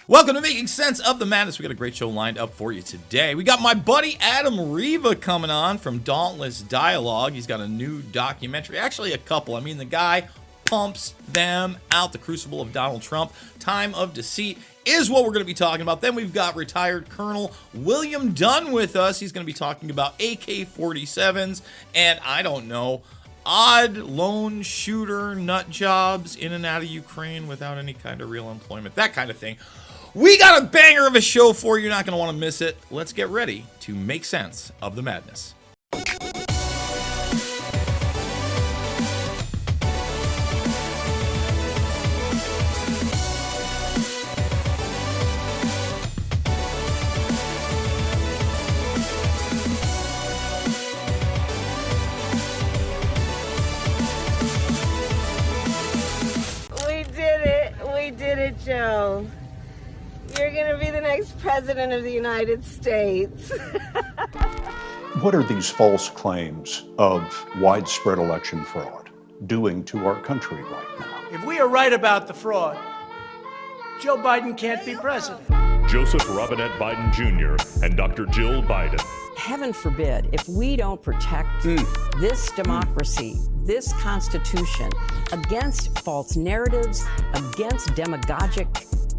Welcome to Making Sense of the Madness. We got a great show lined up for you today. We got my buddy Adam Riva coming on from Dauntless Dialogue. He's got a new documentary, actually a couple. I mean, the guy pumps them out. The Crucible of Donald Trump, Time of Deceit is what we're going to be talking about. Then we've got retired Colonel William Dunn with us. He's going to be talking about AK-47s and, I don't know, odd lone shooter nut jobs in and out of Ukraine without any kind of real employment, that kind of thing. We got a banger of a show for you. You're not going to want to miss it. Let's get ready to make sense of the madness. We did it, Joe. You're going to be the next president of the United States. What are these false claims of widespread election fraud doing to our country right now? If we are right about the fraud, Joe Biden can't be president. Joseph Robinette Biden Jr. and Dr. Jill Biden. Heaven forbid, if we don't protect this democracy, this Constitution, against false narratives, against demagogic,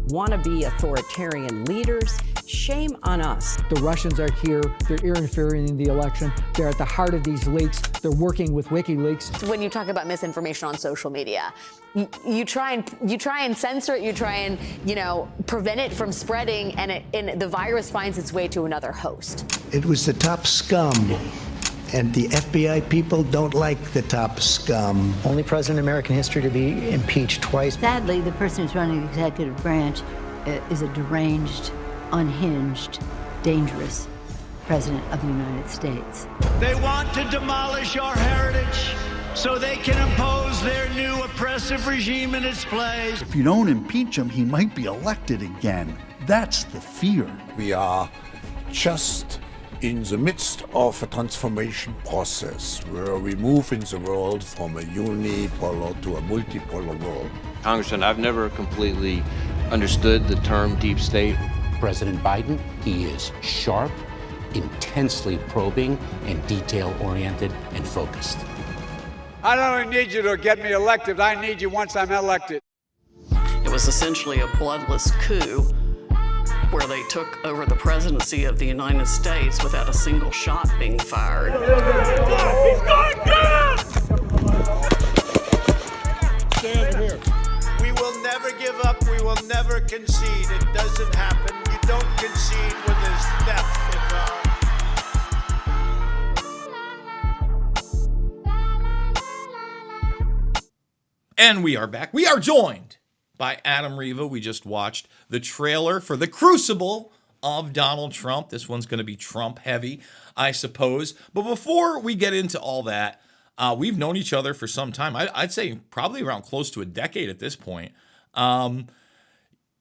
wannabe authoritarian leaders, shame on us. The Russians are here. They're interfering in the election. They're at the heart of these leaks. They're working with WikiLeaks. When you talk about misinformation on social media, you try and censor it. You try and prevent it from spreading, and the virus finds its way to another host. It was the top scum. And the FBI people don't like the top scum. Only president in American history to be impeached twice. Sadly, the person who's running the executive branch is a deranged, unhinged, dangerous president of the United States. They want to demolish our heritage so they can impose their new oppressive regime in its place. If you don't impeach him, he might be elected again. That's the fear. We are just in the midst of a transformation process where we move in the world from a unipolar to a multipolar world. Congressman, I've never completely understood the term deep state. President Biden, he is sharp, intensely probing, and detail-oriented and focused. I don't only need you to get me elected, I need you once I'm elected. It was essentially a bloodless coup where they took over the presidency of the United States without a single shot being fired. He's going down! Stand here. We will never give up. We will never concede. It doesn't happen. You don't concede when there's theft involved. And we are back. We are joined by Adam Riva. We just watched the trailer for The Crucible of Donald Trump. This one's going to be Trump heavy, I suppose. But before we get into all that, we've known each other for some time. I'd say probably around close to a decade at this point.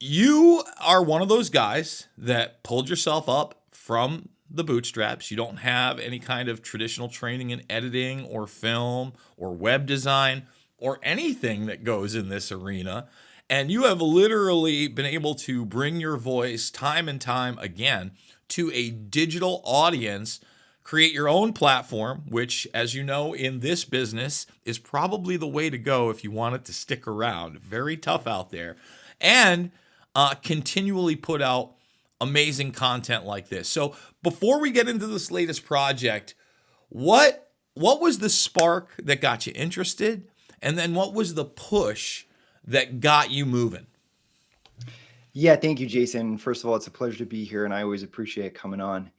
You are one of those guys that pulled yourself up from the bootstraps. You don't have any kind of traditional training in editing or film or web design or anything that goes in this arena. And you have literally been able to bring your voice time and time again to a digital audience, create your own platform, which, as you know, in this business is probably the way to go if you want it to stick around. Very tough out there. And continually put out amazing content like this. So before we get into this latest project, what was the spark that got you interested? And then what was the push that got you moving? Yeah, thank you, Jason. First of all, it's a pleasure to be here, and I always appreciate coming on.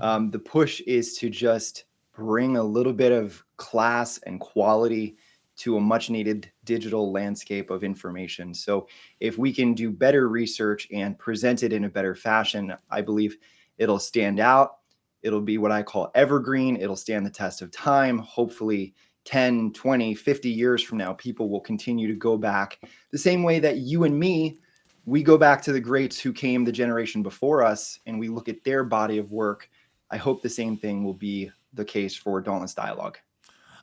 The push is to just bring a little bit of class and quality to a much needed digital landscape of information. So if we can do better research and present it in a better fashion, I believe it'll stand out. It'll be what I call evergreen. It'll stand the test of time. Hopefully 10, 20, 50 years from now, people will continue to go back the same way that you and me, we go back to the greats who came the generation before us and we look at their body of work. I hope the same thing will be the case for Dauntless Dialogue.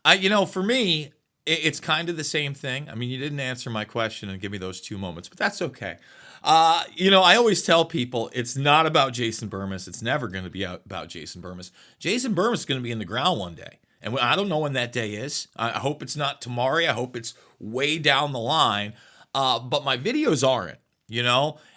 For me, It's kind of the same thing. I mean, you didn't answer my question and give me those 2 moments, but that's okay. I always tell people it's not about Jason Bermas. It's never going to be about Jason Bermas. Jason Bermas is going to be in the ground one day. And I don't know when that day is. I hope it's not tomorrow. I hope it's way down the line. But my videos aren't,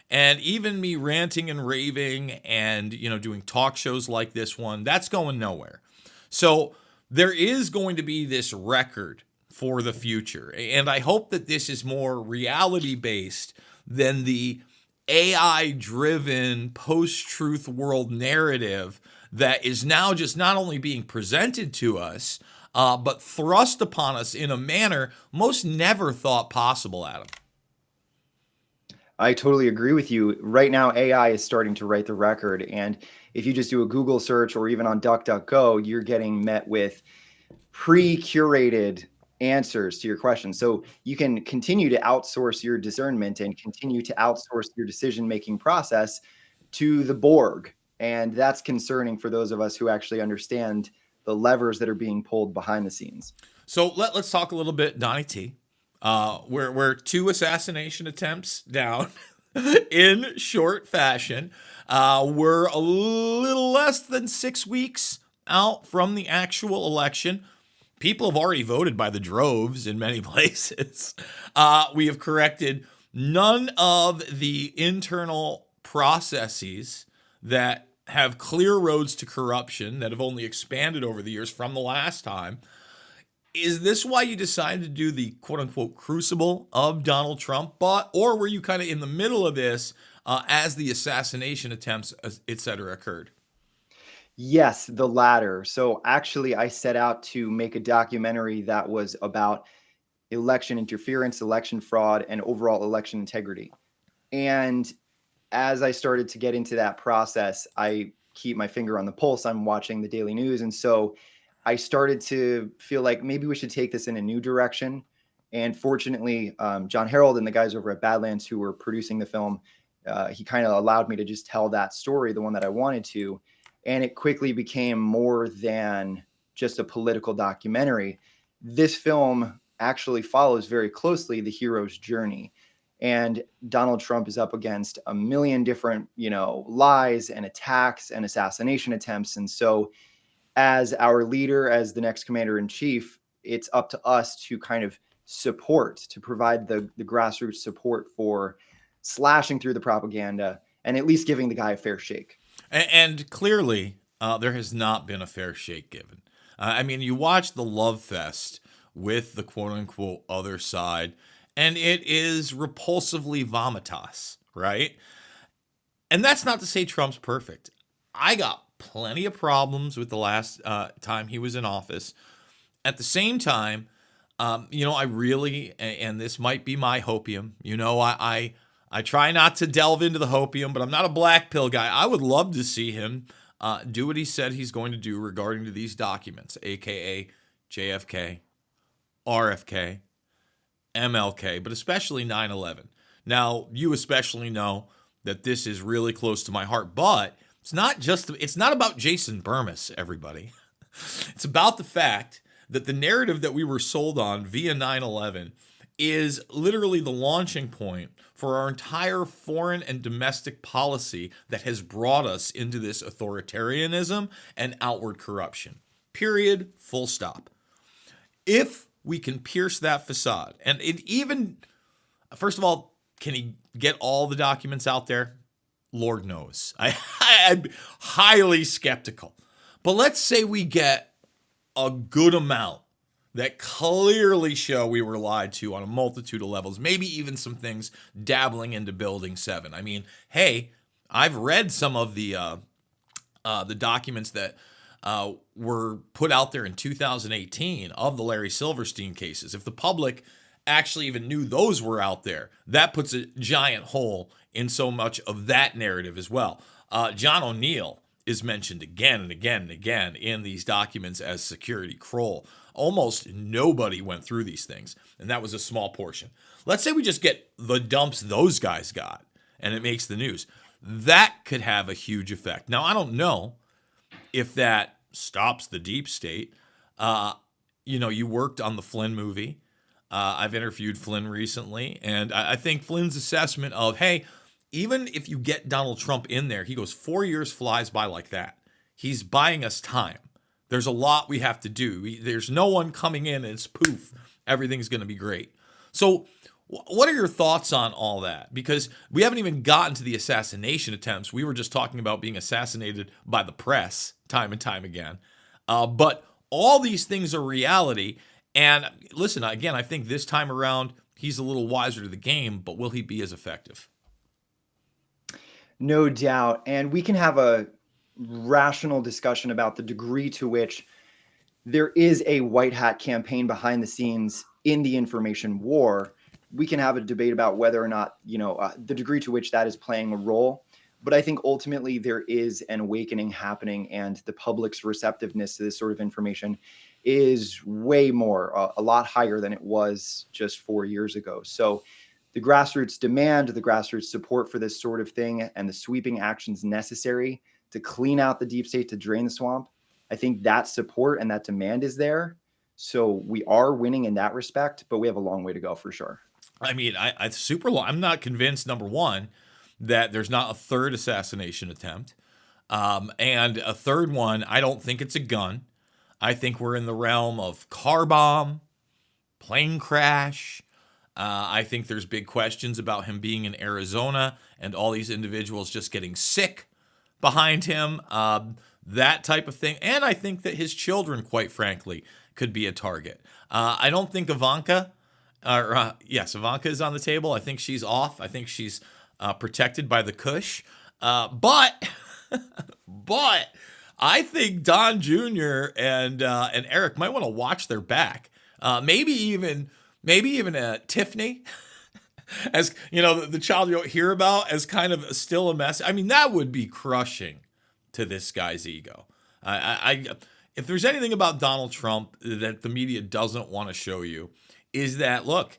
and even me ranting and raving and, doing talk shows like this one, that's going nowhere. So there is going to be this record for the future. And I hope that this is more reality-based than the AI-driven post-truth world narrative that is now just not only being presented to us, but thrust upon us in a manner most never thought possible, Adam. I totally agree with you. Right now, AI is starting to write the record. And if you just do a Google search or even on DuckDuckGo, you're getting met with pre-curated answers to your questions. So you can continue to outsource your discernment and continue to outsource your decision-making process to the Borg. And that's concerning for those of us who actually understand the levers that are being pulled behind the scenes. So let's talk a little bit, Donnie T. We're 2 assassination attempts down in short fashion. We're a little less than 6 weeks out from the actual election. People have already voted by the droves in many places. We have corrected none of the internal processes that have clear roads to corruption that have only expanded over the years from the last time. Is this why you decided to do the quote-unquote crucible of Donald Trump? Or were you kind of in the middle of this as the assassination attempts, et cetera, occurred? Yes, the latter. So actually, I set out to make a documentary that was about election interference, election fraud, and overall election integrity. And as I started to get into that process, I keep my finger on the pulse. I'm watching the daily news. And so I started to feel like maybe we should take this in a new direction. And fortunately, John Harold and the guys over at Badlands who were producing the film, he kind of allowed me to just tell that story, the one that I wanted to. And it quickly became more than just a political documentary. This film actually follows very closely the hero's journey. And Donald Trump is up against a million different, lies and attacks and assassination attempts. And so as our leader, as the next commander in chief, it's up to us to kind of support, to provide the grassroots support for slashing through the propaganda and at least giving the guy a fair shake. And clearly, there has not been a fair shake given. I mean, you watch the love fest with the quote-unquote other side, and it is repulsively vomitas, right? And that's not to say Trump's perfect. I got plenty of problems with the last time he was in office. At the same time, I really, and this might be my hopium, I try not to delve into the hopium, but I'm not a black pill guy. I would love to see him do what he said he's going to do regarding to these documents, aka JFK, RFK, MLK, but especially 9/11. Now, you especially know that this is really close to my heart, but it's not about Jason Bermas, everybody. It's about the fact that the narrative that we were sold on via 9/11 is literally the launching point for our entire foreign and domestic policy that has brought us into this authoritarianism and outward corruption. Period. Full stop. If we can pierce that facade, and it even, first of all, can he get all the documents out there? Lord knows. I'm highly skeptical. But let's say we get a good amount that clearly show we were lied to on a multitude of levels, maybe even some things dabbling into Building 7. I mean, hey, I've read some of the documents that were put out there in 2018 of the Larry Silverstein cases. If the public actually even knew those were out there, that puts a giant hole in so much of that narrative as well. John O'Neill is mentioned again and again and again in these documents as security Kroll. Almost nobody went through these things, and that was a small portion. Let's say we just get the dumps those guys got, and it makes the news. That could have a huge effect. Now, I don't know if that stops the deep state. you worked on the Flynn movie. I've interviewed Flynn recently, and I think Flynn's assessment of, hey, even if you get Donald Trump in there, he goes, 4 years flies by like that. He's buying us time. There's a lot we have to do. There's no one coming in and it's poof, everything's going to be great. So what are your thoughts on all that? Because we haven't even gotten to the assassination attempts. We were just talking about being assassinated by the press time and time again. But all these things are reality. And listen, again, I think this time around, he's a little wiser to the game, but will he be as effective? No doubt. And we can have a rational discussion about the degree to which there is a white hat campaign behind the scenes in the information war. We can have a debate about whether or not, the degree to which that is playing a role. But I think ultimately there is an awakening happening, and the public's receptiveness to this sort of information is way more, a lot higher than it was just 4 years ago. So the grassroots demand, the grassroots support for this sort of thing, and the sweeping actions necessary to clean out the deep state, to drain the swamp, I think that support and that demand is there. So we are winning in that respect, but we have a long way to go for sure. I mean, I'm not convinced, number one, that there's not a third assassination attempt. And a third one, I don't think it's a gun. I think we're in the realm of car bomb, plane crash. I think there's big questions about him being in Arizona and all these individuals just getting sick behind him, that type of thing. And I think that his children, quite frankly, could be a target. I don't think Ivanka, Ivanka is on the table. I think she's off. I think she's protected by the Kush. But I think Don Jr. and Eric might want to watch their back. Maybe even Tiffany, as the child you don't hear about, as kind of still a mess. I mean, that would be crushing to this guy's ego. If there's anything about Donald Trump that the media doesn't want to show you, is that, look,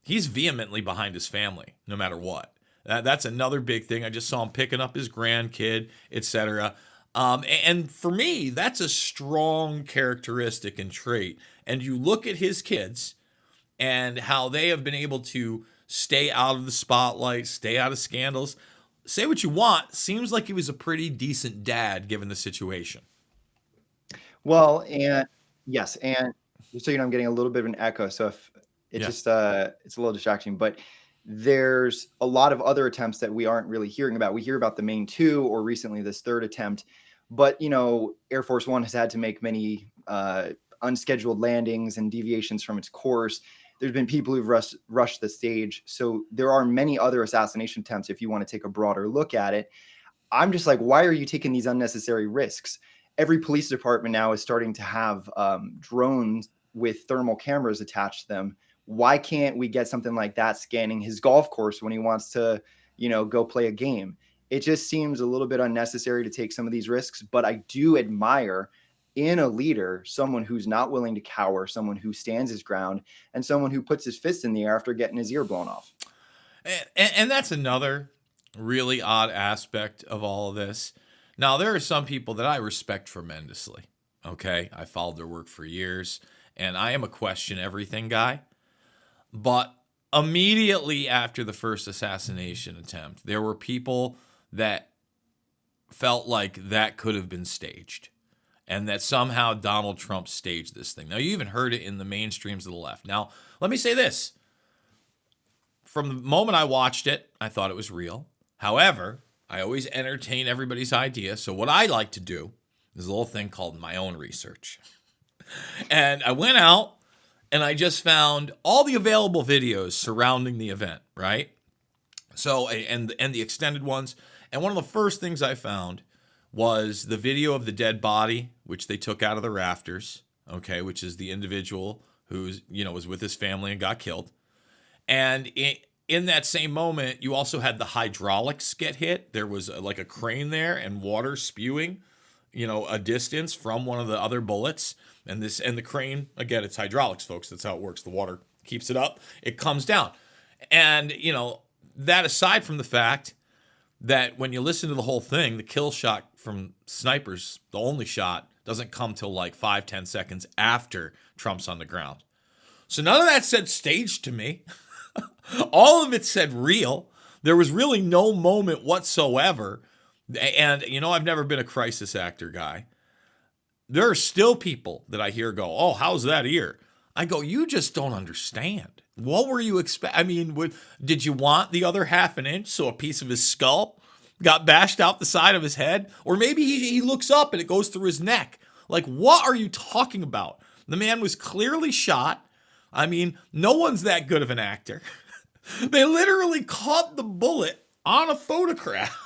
he's vehemently behind his family, no matter what. That's another big thing. I just saw him picking up his grandkid, etc. And for me, that's a strong characteristic and trait. And you look at his kids and how they have been able to stay out of the spotlight, stay out of scandals. Say what you want, seems like he was a pretty decent dad given the situation. Well, and yes, and just so you know, I'm getting a little bit of an echo, so if it it's a little distracting, but there's a lot of other attempts that we aren't really hearing about. We hear about the main two, or recently this third attempt, but Air Force One has had to make many unscheduled landings and deviations from its course. There's been people who've rushed the stage. So there are many other assassination attempts if you want to take a broader look at it. I'm just like, why are you taking these unnecessary risks? Every police department now is starting to have drones with thermal cameras attached to them. Why can't we get something like that scanning his golf course when he wants to, go play a game? It just seems a little bit unnecessary to take some of these risks, but I do admire in a leader someone who's not willing to cower, someone who stands his ground, and someone who puts his fist in the air after getting his ear blown off. And that's another really odd aspect of all of this. Now, there are some people that I respect tremendously, okay? I followed their work for years, and I am a question everything guy. But immediately after the first assassination attempt, there were people that felt like that could have been staged, and that somehow Donald Trump staged this thing. Now, you even heard it in the mainstreams of the left. Now, let me say this. From the moment I watched it, I thought it was real. However, I always entertain everybody's idea. So what I like to do is a little thing called my own research. And I went out and I just found all the available videos surrounding the event, right? So, and the extended ones. And one of the first things I found was the video of the dead body, which they took out of the rafters, okay, which is the individual who's, was with his family and got killed. And in that same moment, you also had the hydraulics get hit. There was like a crane there and water spewing, a distance from one of the other bullets. And the crane, again, it's hydraulics, folks. That's how it works. The water keeps it up. It comes down. And, that aside from the fact that when you listen to the whole thing, the kill shot from snipers, the only shot doesn't come till like 5-10 seconds after Trump's on the ground. So none of that said staged to me. All of it said real. There was really no moment whatsoever. And, you know, I've never been a crisis actor guy. There are still people that I hear go, oh, how's that ear? I go, you just don't understand. What were you expecting? I mean, did you want the other half an inch so a piece of his skull got bashed out the side of his head? Or maybe he looks up and it goes through his neck. Like, what are you talking about? The man was clearly shot. I mean, no one's that good of an actor. They literally caught the bullet on a photograph.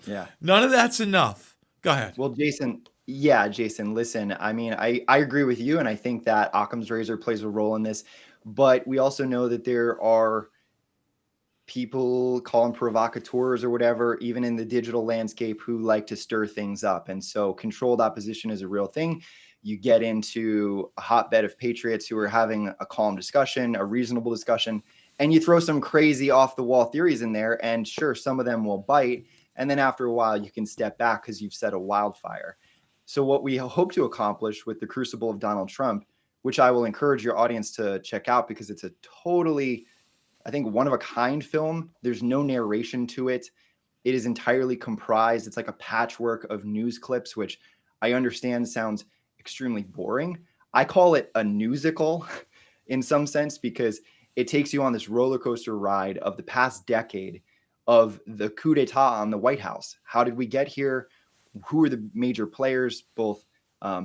Yeah. None of that's enough. Go ahead. Well, Jason, listen, I mean, I agree with you, and I think that Occam's razor plays a role in this, but we also know that there are people, call them provocateurs or whatever, even in the digital landscape, who like to stir things up. And so controlled opposition is a real thing. You get into a hotbed of patriots who are having a calm discussion, a reasonable discussion, and you throw some crazy off the wall theories in there, and sure, some of them will bite. And then after a while, you can step back because you've set a wildfire. So what we hope to accomplish with The Crucible of Donald Trump, which I will encourage your audience to check out because it's a totally, I think, one-of-a-kind film. There's no narration to it. It is entirely comprised. It's like a patchwork of news clips, which I understand sounds extremely boring. I call it a newsical in some sense because it takes you on this roller coaster ride of the past decade of the coup d'etat on the White House. How did we get here? Who are the major players, both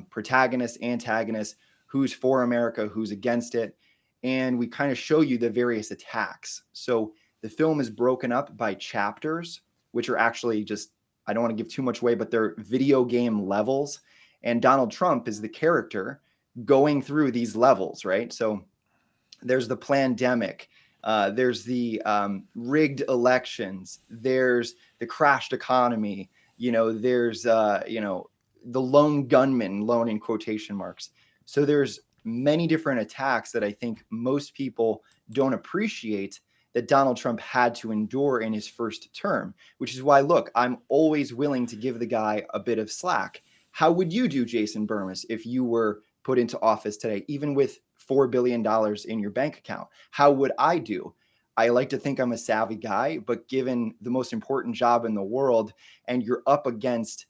protagonists, antagonists, who's for America, who's against it? And we kind of show you the various attacks. So the film is broken up by chapters, which are actually just, I don't want to give too much away, but they're video game levels. And Donald Trump is the character going through these levels, right? So there's the plandemic. There's the rigged elections. There's the crashed economy. There's the lone gunman, lone in quotation marks. So there's many different attacks that I think most people don't appreciate that Donald Trump had to endure in his first term, which is why, look, I'm always willing to give the guy a bit of slack. How would you do, Jason Bermas, if you were put into office today, even with $4 billion in your bank account? How would I do? I like to think I'm a savvy guy, but given the most important job in the world and you're up against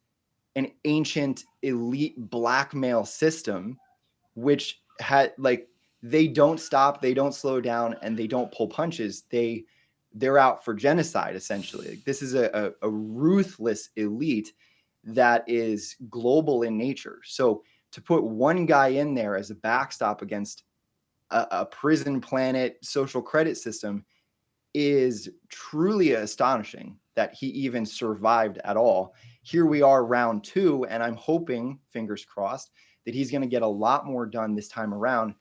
an ancient elite blackmail system, which had they don't stop, they don't slow down, and they don't pull punches. They're out for genocide, essentially. This is a ruthless elite that is global in nature. So to put one guy in there as a backstop against a prison planet social credit system is truly astonishing that he even survived at all. Here we are, round two, and I'm hoping, fingers crossed, that he's going to get a lot more done this time around,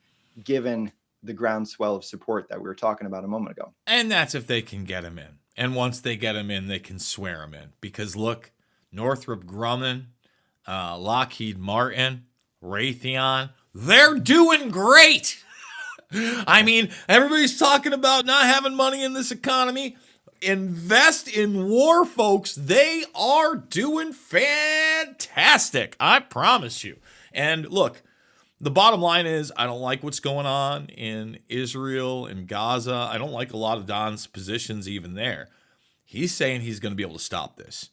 given the groundswell of support that we were talking about a moment ago. And that's if they can get him in. And once they get him in, they can swear him in. Because look, Northrop Grumman, Lockheed Martin, Raytheon, they're doing great. I mean, everybody's talking about not having money in this economy. Invest in war, folks. They are doing fantastic. I promise you. And look, the bottom line is I don't like what's going on in Israel and Gaza. I don't like a lot of Don's positions even there. He's saying he's going to be able to stop this.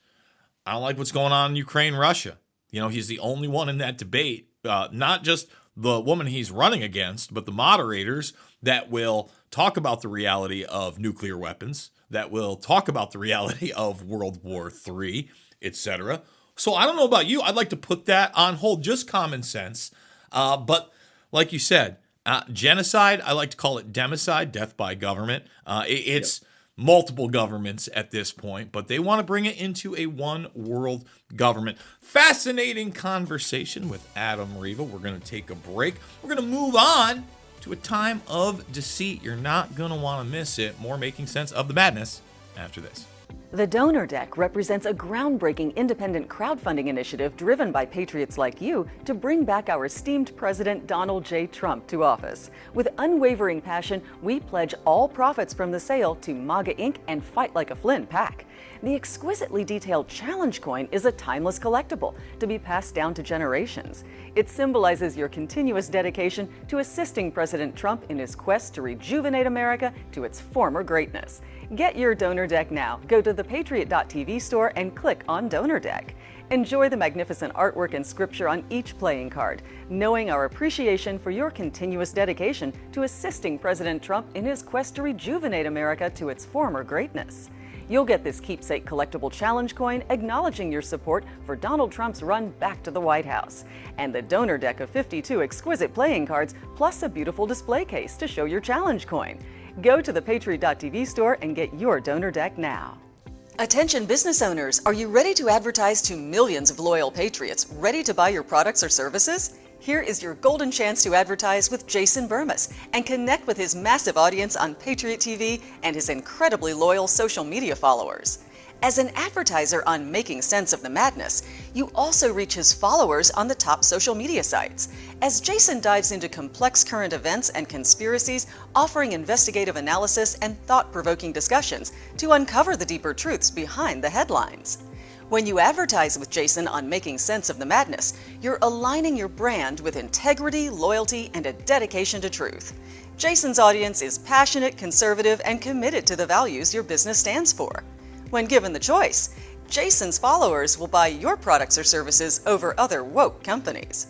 I don't like what's going on in Ukraine, Russia. He's the only one in that debate, not just the woman he's running against, but the moderators that will talk about the reality of nuclear weapons, that will talk about the reality of World War III, etc. So I don't know about you. I'd like to put that on hold, just common sense. But like you said, genocide, I like to call it democide, death by government. It's multiple governments at this point, but they want to bring it into a one world government. Fascinating conversation with Adam Riva. We're going to take a break. We're going to move on to a time of deceit. You're not going to want to miss it. More making sense of the madness after this. The Donor Deck represents a groundbreaking independent crowdfunding initiative driven by patriots like you to bring back our esteemed President Donald J. Trump to office. With unwavering passion, we pledge all profits from the sale to MAGA Inc. and Fight Like a Flynn PAC. The exquisitely detailed challenge coin is a timeless collectible to be passed down to generations. It symbolizes your continuous dedication to assisting President Trump in his quest to rejuvenate America to its former greatness. Get your donor deck now. Go to thepatriot.tv store and click on Donor Deck. Enjoy the magnificent artwork and scripture on each playing card, knowing our appreciation for your continuous dedication to assisting President Trump in his quest to rejuvenate America to its former greatness. You'll get this keepsake collectible challenge coin acknowledging your support for Donald Trump's run back to the White House, and the donor deck of 52 exquisite playing cards, plus a beautiful display case to show your challenge coin. Go to thepatriot.tv store and get your donor deck now. Attention business owners, are you ready to advertise to millions of loyal patriots ready to buy your products or services? Here is your golden chance to advertise with Jason Bermas and connect with his massive audience on Patriot TV and his incredibly loyal social media followers. As an advertiser on Making Sense of the Madness, you also reach his followers on the top social media sites. As Jason dives into complex current events and conspiracies, offering investigative analysis and thought-provoking discussions to uncover the deeper truths behind the headlines. When you advertise with Jason on Making Sense of the Madness, you're aligning your brand with integrity, loyalty, and a dedication to truth. Jason's audience is passionate, conservative, and committed to the values your business stands for. When given the choice, Jason's followers will buy your products or services over other woke companies.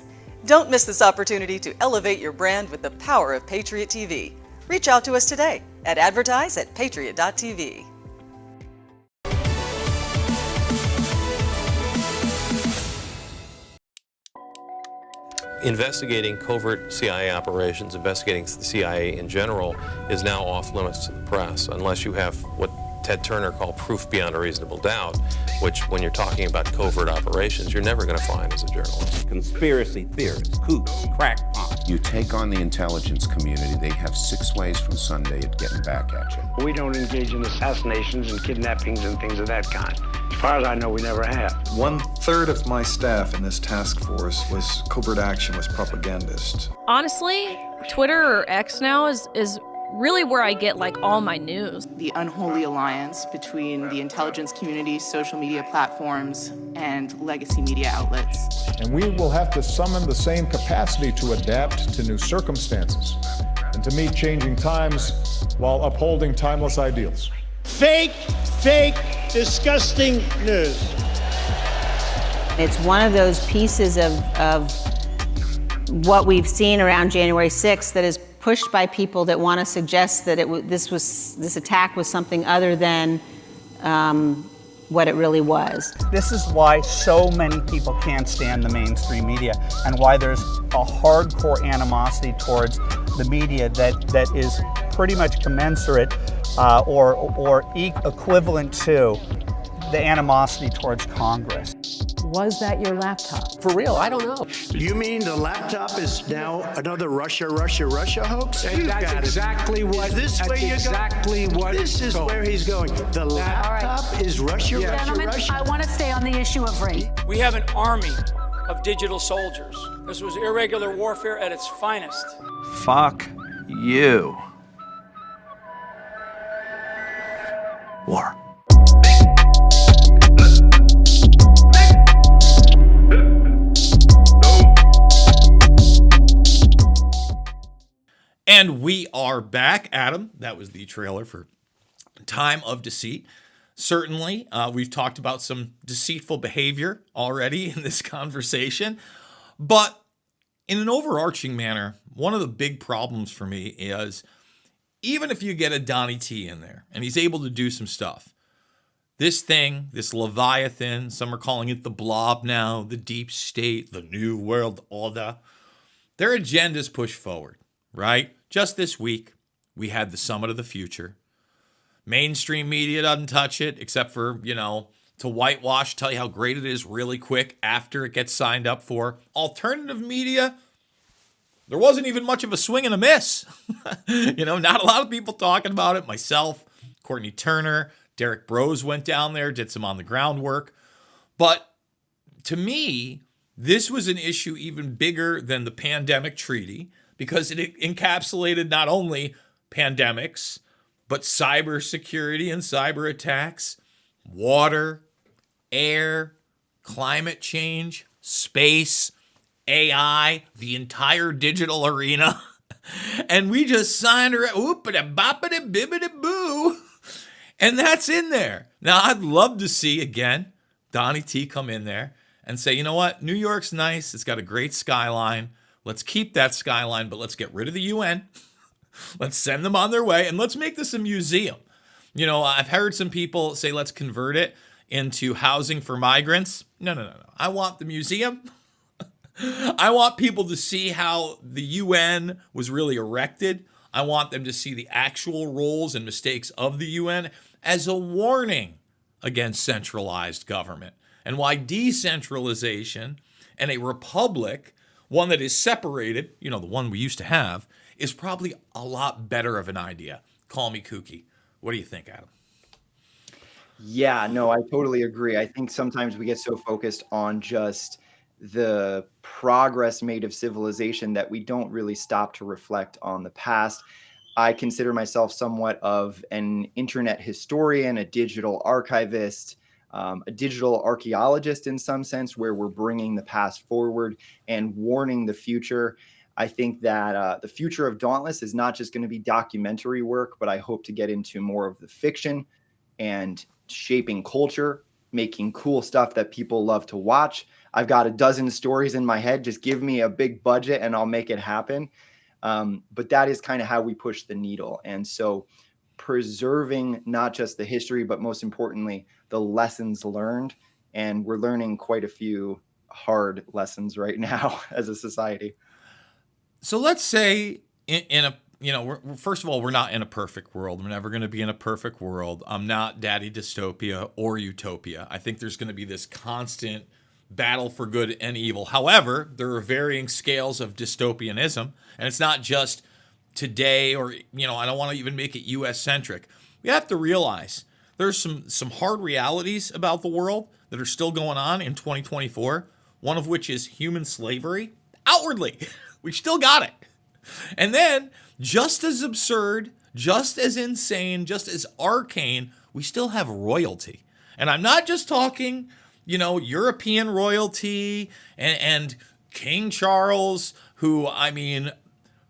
Don't miss this opportunity to elevate your brand with the power of Patriot TV. Reach out to us today at advertise@patriot.tv. Investigating covert CIA operations, investigating the CIA in general, is now off limits to the press unless you have what Ted Turner called proof beyond a reasonable doubt, which when you're talking about covert operations, you're never going to find as a journalist. Conspiracy theorists, kooks, crackpots. You take on the intelligence community, they have 6 ways from Sunday at getting back at you. We don't engage in assassinations and kidnappings and things of that kind. As far as I know, we never have. 1/3 of my staff in this task force was covert action, was propagandists. Honestly, Twitter or X now is really where I get like all my news. The unholy alliance between the intelligence community, social media platforms, and legacy media outlets. And we will have to summon the same capacity to adapt to new circumstances and to meet changing times while upholding timeless ideals. Fake, disgusting news. It's one of those pieces of what we've seen around January 6th that is pushed by people that want to suggest that this attack was something other than what it really was. This is why so many people can't stand the mainstream media and why there's a hardcore animosity towards the media that is pretty much commensurate or equivalent to the animosity towards Congress. Was that your laptop? For real, I don't know. You mean the laptop is now another Russia hoax? That's exactly what. This is where he's going. The laptop is Russia. Gentlemen, I want to stay on the issue of rape. We have an army of digital soldiers. This was irregular warfare at its finest. Fuck you. War. And we are back, Adam. That was the trailer for Time of Deceit. Certainly, we've talked about some deceitful behavior already in this conversation. But in an overarching manner, one of the big problems for me is even if you get a Donnie T in there and he's able to do some stuff, this thing, this Leviathan, some are calling it the blob now, the deep state, the new world order, their agendas push forward, right? Just this week, we had the Summit of the Future. Mainstream media doesn't touch it, except for, to whitewash, tell you how great it is really quick after it gets signed up for. Alternative media, there wasn't even much of a swing and a miss. Not a lot of people talking about it. Myself, Courtney Turner, Derek Brose went down there, did some on the ground work. But to me, this was an issue even bigger than the pandemic treaty, because it encapsulated not only pandemics, but cybersecurity and cyber attacks, water, air, climate change, space, AI, the entire digital arena. And we just signed her, oopity boppity bibbity boo. And that's in there. Now, I'd love to see, again, Donnie T come in there and say, you know what? New York's nice. It's got a great skyline. Let's keep that skyline, but let's get rid of the UN. Let's send them on their way, and let's make this a museum. You know, I've heard some people say, let's convert it into housing for migrants. No. I want the museum. I want people to see how the UN was really erected. I want them to see the actual roles and mistakes of the UN as a warning against centralized government, and why decentralization and a republic, one that is separated, you know, the one we used to have, is probably a lot better of an idea. Call me kooky. What do you think, Adam? Yeah, no, I totally agree. I think sometimes we get so focused on just the progress made of civilization that we don't really stop to reflect on the past. I consider myself somewhat of an internet historian, a digital archivist, a digital archaeologist in some sense, where we're bringing the past forward and warning the future. I think that the future of Dauntless is not just going to be documentary work, but I hope to get into more of the fiction and shaping culture, making cool stuff that people love to watch. I've got a dozen stories in my head. Just give me a big budget and I'll make it happen. But that is kind of how we push the needle. And so preserving not just the history, but most importantly, the lessons learned. And we're learning quite a few hard lessons right now as a society. So let's say in a, you know, first of all, we're not in a perfect world. We're never going to be in a perfect world. I'm not daddy dystopia or utopia. I think there's going to be this constant battle for good and evil. However, there are varying scales of dystopianism, and it's not just today or, you know, I don't want to even make it US centric. We have to realize there's some hard realities about the world that are still going on in 2024, one of which is human slavery. Outwardly, we still got it. And then, just as absurd, just as insane, just as arcane, we still have royalty. And I'm not just talking, you know, European royalty and King Charles, who, I mean,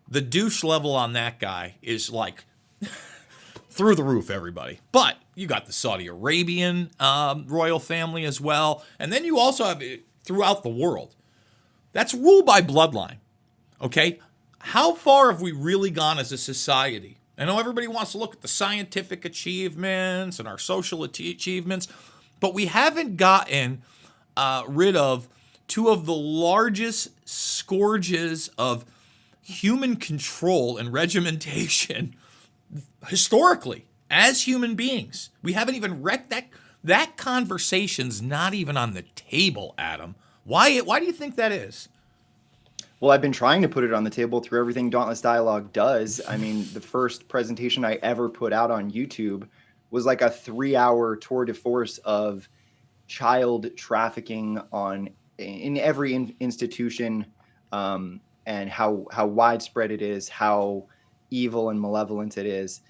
the douche level on that guy is like through the roof, everybody. But you got the Saudi Arabian royal family as well. And then you also have it throughout the world. That's ruled by bloodline. Okay? How far have we really gone as a society? I know everybody wants to look at the scientific achievements and our social achievements, but we haven't gotten rid of two of the largest scourges of human control and regimentation historically as human beings. We haven't even wrecked that. That conversation's not even on the table, Adam. Why do you think that is? Well, I've been trying to put it on the table through everything Dauntless Dialogue does. I mean, the first presentation I ever put out on YouTube was like a 3-hour tour de force of child trafficking in every institution, and how widespread it is, how evil and malevolent it is.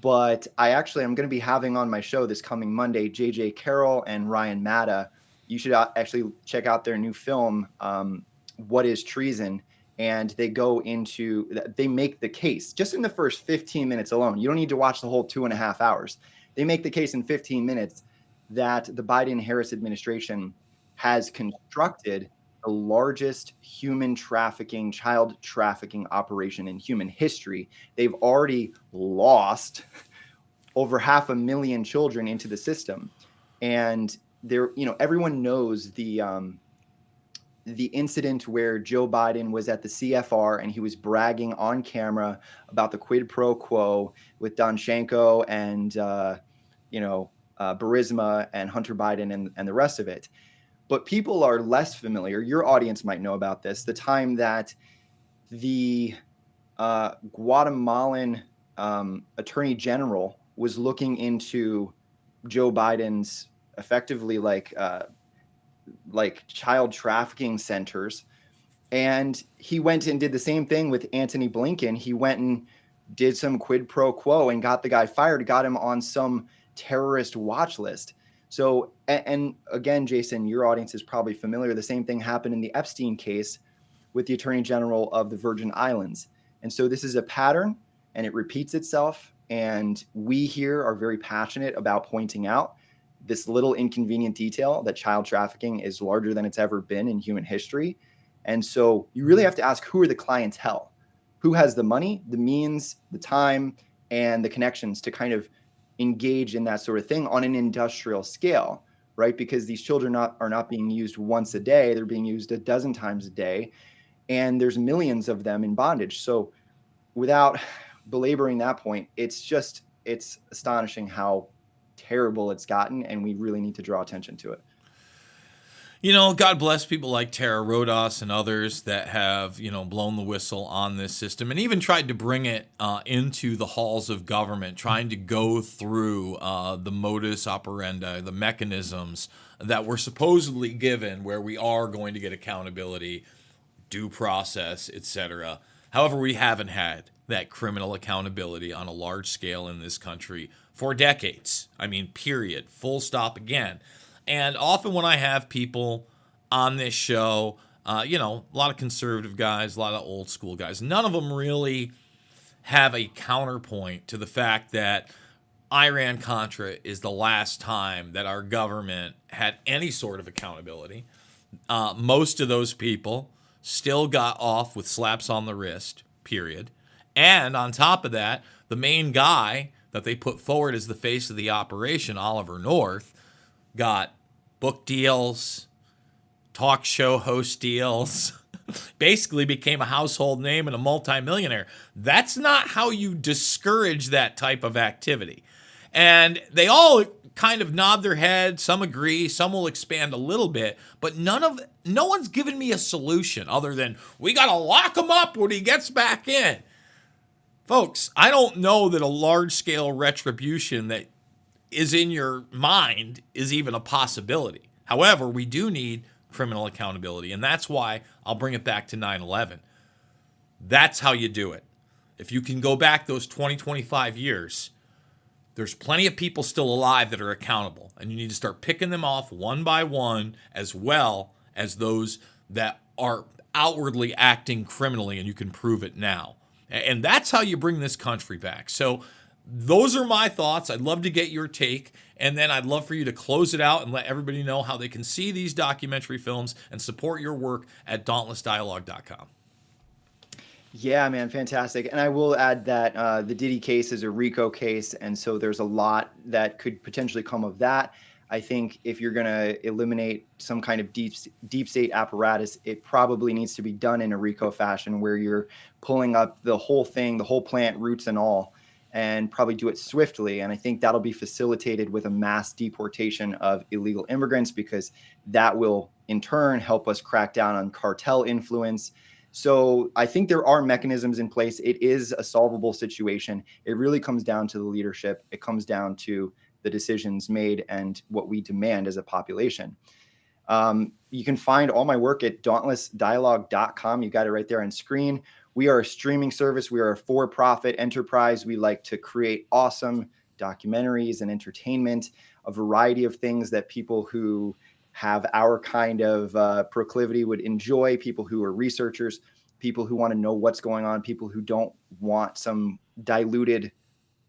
But I'm going to be having on my show this coming Monday, JJ Carroll and Ryan Matta. You should actually check out their new film, What is Treason? And they make the case just in the first 15 minutes alone. You don't need to watch the whole 2.5 hours. They make the case in 15 minutes that the Biden-Harris administration has constructed the largest human trafficking, child trafficking operation in human history. They've already lost over 500,000 children into the system. And everyone knows the incident where Joe Biden was at the CFR and he was bragging on camera about the quid pro quo with Danchenko and Burisma and Hunter Biden and the rest of it. But people are less familiar. Your audience might know about this. The time that the Guatemalan attorney general was looking into Joe Biden's effectively like child trafficking centers. And he went and did the same thing with Antony Blinken. He went and did some quid pro quo and got the guy fired, got him on some terrorist watch list. So, and again, Jason, your audience is probably familiar. The same thing happened in the Epstein case with the Attorney General of the Virgin Islands. And so this is a pattern and it repeats itself. And we here are very passionate about pointing out this little inconvenient detail that child trafficking is larger than it's ever been in human history. And so you really have to ask, who are the clientele? Who has the money, the means, the time, and the connections to kind of engage in that sort of thing on an industrial scale, right? Because these children are not being used once a day, they're being used a dozen times a day, and there's millions of them in bondage. So without belaboring that point, it's astonishing how terrible it's gotten, and we really need to draw attention to it. You know, God bless people like Tara Rodas and others that have, blown the whistle on this system and even tried to bring it into the halls of government, trying to go through the modus operandi, the mechanisms that were supposedly given where we are going to get accountability, due process, etc. However, we haven't had that criminal accountability on a large scale in this country for decades. I mean, period. Full stop again. And often when I have people on this show, a lot of conservative guys, a lot of old school guys, none of them really have a counterpoint to the fact that Iran-Contra is the last time that our government had any sort of accountability. Most of those people still got off with slaps on the wrist, period. And on top of that, the main guy that they put forward as the face of the operation, Oliver North, got book deals, talk show host deals, basically became a household name and a multimillionaire. That's not how you discourage that type of activity. And they all kind of nod their head. Some agree, some will expand a little bit, but no one's given me a solution other than we got to lock him up when he gets back in. Folks, I don't know that a large-scale retribution that is in your mind is even a possibility. However, we do need criminal accountability, and that's why I'll bring it back to 9/11. That's how you do it. If you can go back those 20, 25 years, there's plenty of people still alive that are accountable, and you need to start picking them off one by one, as well as those that are outwardly acting criminally, and you can prove it now. And that's how you bring this country back. So those are my thoughts. I'd love to get your take, and then I'd love for you to close it out and let everybody know how they can see these documentary films and support your work at dauntlessdialogue.com. Yeah, man, fantastic. And I will add that the Diddy case is a RICO case, and so there's a lot that could potentially come of that. I think if you're going to eliminate some kind of deep state apparatus, it probably needs to be done in a RICO fashion where you're pulling up the whole thing, the whole plant, roots and all, and probably do it swiftly. And I think that'll be facilitated with a mass deportation of illegal immigrants, because that will in turn help us crack down on cartel influence. So I think there are mechanisms in place. It is a solvable situation. It really comes down to the leadership. It comes down to the decisions made and what we demand as a population. You can find all my work at dauntlessdialogue.com. You got it right there on screen. We are a streaming service. We are a for-profit enterprise. We like to create awesome documentaries and entertainment, a variety of things that people who have our kind of proclivity would enjoy, people who are researchers, people who want to know what's going on, people who don't want some diluted,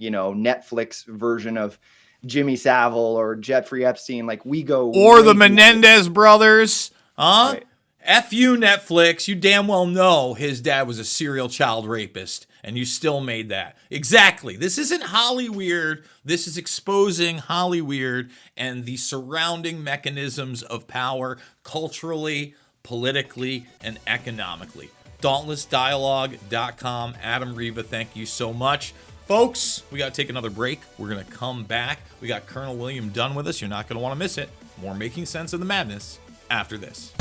Netflix version of Jimmy Savile or Jeffrey Epstein. Like, we go. Or the Menendez brothers. Huh? Right. F you, Netflix. You damn well know his dad was a serial child rapist, and you still made that. Exactly. This isn't Hollyweird. This is exposing Hollyweird and the surrounding mechanisms of power culturally, politically, and economically. DauntlessDialogue.com. Adam Riva, thank you so much. Folks, we got to take another break. We're going to come back. We got Colonel William Dunn with us. You're not going to want to miss it. More Making Sense of the Madness after this.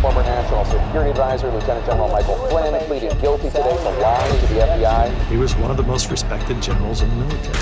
Former National Security Advisor, Lieutenant General Michael Flynn, pleaded guilty today to lying to the FBI. He was one of the most respected generals in the military.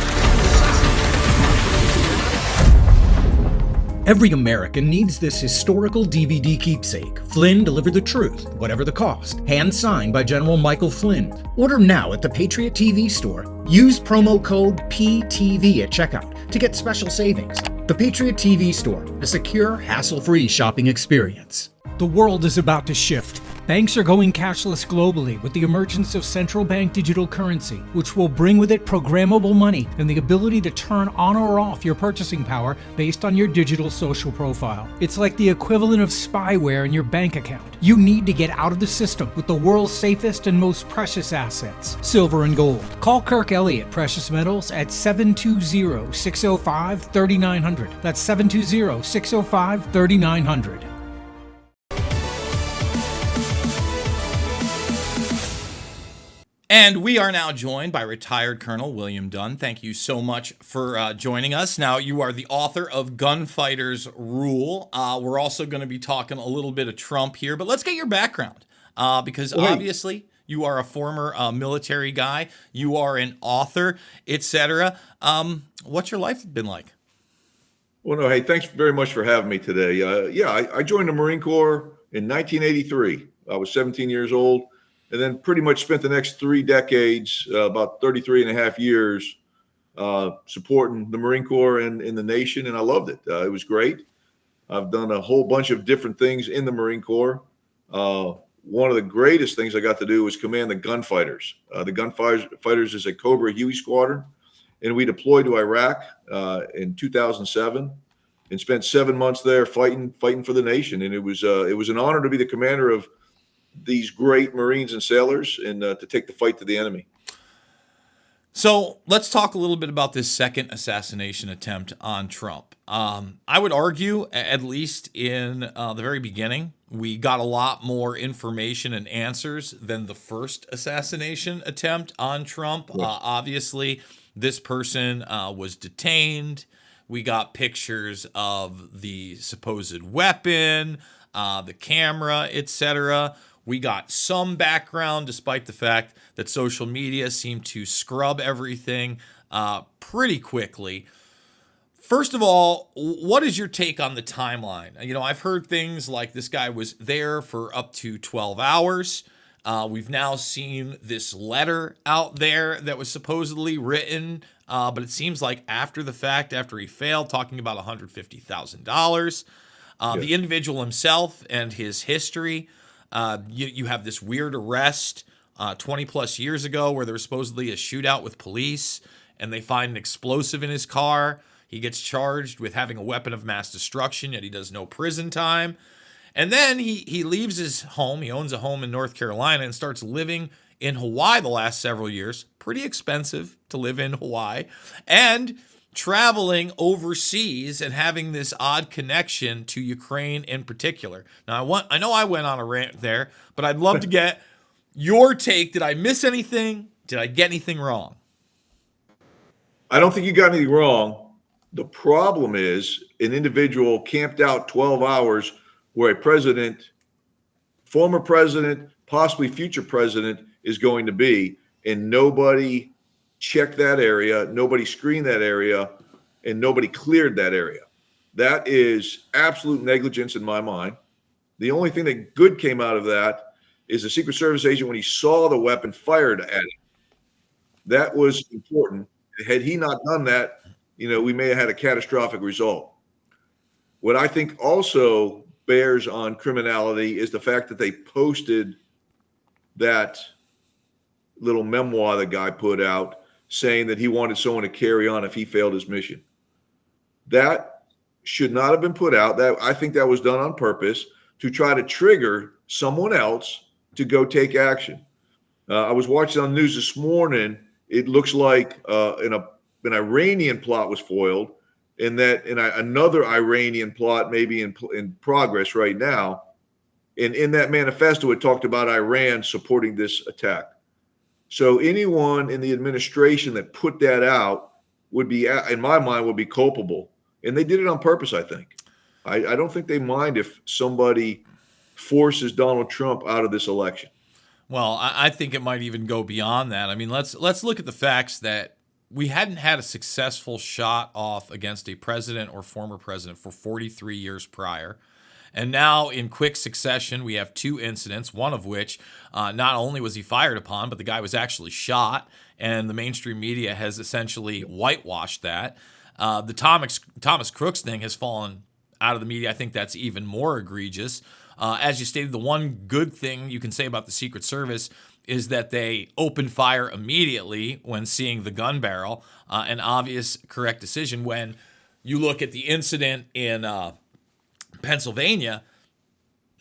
Every American needs this historical DVD keepsake. Flynn delivered the truth, whatever the cost. Hand signed by General Michael Flynn. Order now at the Patriot TV store. Use promo code PTV at checkout to get special savings. The Patriot TV Store, a secure, hassle-free shopping experience. The world is about to shift. Banks are going cashless globally with the emergence of central bank digital currency, which will bring with it programmable money and the ability to turn on or off your purchasing power based on your digital social profile. It's like the equivalent of spyware in your bank account. You need to get out of the system with the world's safest and most precious assets, silver and gold. Call Kirk Elliott Precious Metals at 720-605-3900. That's 720-605-3900. And we are now joined by retired Colonel William Dunn. Thank you so much for joining us. Now, you are the author of Gunfighters Rule. We're also going to be talking a little bit of Trump here, but let's get your background because obviously you are a former military guy. You are an author, etc. What's your life been like? Well, no, hey, thanks very much for having me today. I joined the Marine Corps in 1983. I was 17 years old. And then pretty much spent the next 3 decades, about 33 and a half years, supporting the Marine Corps and in the nation. And I loved it. It was great. I've done a whole bunch of different things in the Marine Corps. One of the greatest things I got to do was command the Gunfighters. The Gunfighters is a Cobra Huey squadron. And we deployed to Iraq in 2007 and spent 7 months there fighting for the nation. And it was an honor to be the commander of these great Marines and sailors and to take the fight to the enemy. So let's talk a little bit about this second assassination attempt on Trump. I would argue, at least in the very beginning, we got a lot more information and answers than the first assassination attempt on Trump. Obviously, this person was detained. We got pictures of the supposed weapon, the camera, etc. We got some background, despite the fact that social media seemed to scrub everything pretty quickly. First of all, what is your take on the timeline? You know, I've heard things like this guy was there for up to 12 hours. We've now seen this letter out there that was supposedly written, but it seems like after the fact, after he failed, talking about $150,000. The individual himself and his history. You have this weird arrest 20 plus years ago where there was supposedly a shootout with police and they find an explosive in his car. He gets charged with having a weapon of mass destruction, yet he does no prison time. And then he leaves his home. He owns a home in North Carolina and starts living in Hawaii the last several years. Pretty expensive to live in Hawaii. And traveling overseas and having this odd connection to Ukraine in particular. Now, I know I went on a rant there, but I'd love to get your take. Did I miss anything? Did I get anything wrong? I don't think you got anything wrong. The problem is an individual camped out 12 hours where a president, former president, possibly future president is going to be, and nobody checked that area, nobody screened that area, and nobody cleared that area. That is absolute negligence in my mind. The only thing that good came out of that is the Secret Service agent, when he saw the weapon, fired at him. That was important. Had he not done that, we may have had a catastrophic result. What I think also bears on criminality is the fact that they posted that little memoir the guy put out saying that he wanted someone to carry on if he failed his mission. That should not have been put out. That I think that was done on purpose to try to trigger someone else to go take action. I was watching on the news this morning. It looks like an Iranian plot was foiled, and that another Iranian plot may be in progress right now. And in that manifesto, it talked about Iran supporting this attack. So anyone in the administration that put that out would be, in my mind, would be culpable. And they did it on purpose, I think. I don't think they mind if somebody forces Donald Trump out of this election. Well, I think it might even go beyond that. I mean, let's look at the facts that we hadn't had a successful shot off against a president or former president for 43 years prior. And now, in quick succession, we have 2 incidents, one of which not only was he fired upon, but the guy was actually shot, and the mainstream media has essentially whitewashed that. The Thomas Crooks thing has fallen out of the media. I think that's even more egregious. As you stated, the one good thing you can say about the Secret Service is that they opened fire immediately when seeing the gun barrel, an obvious correct decision. When you look at the incident in Pennsylvania,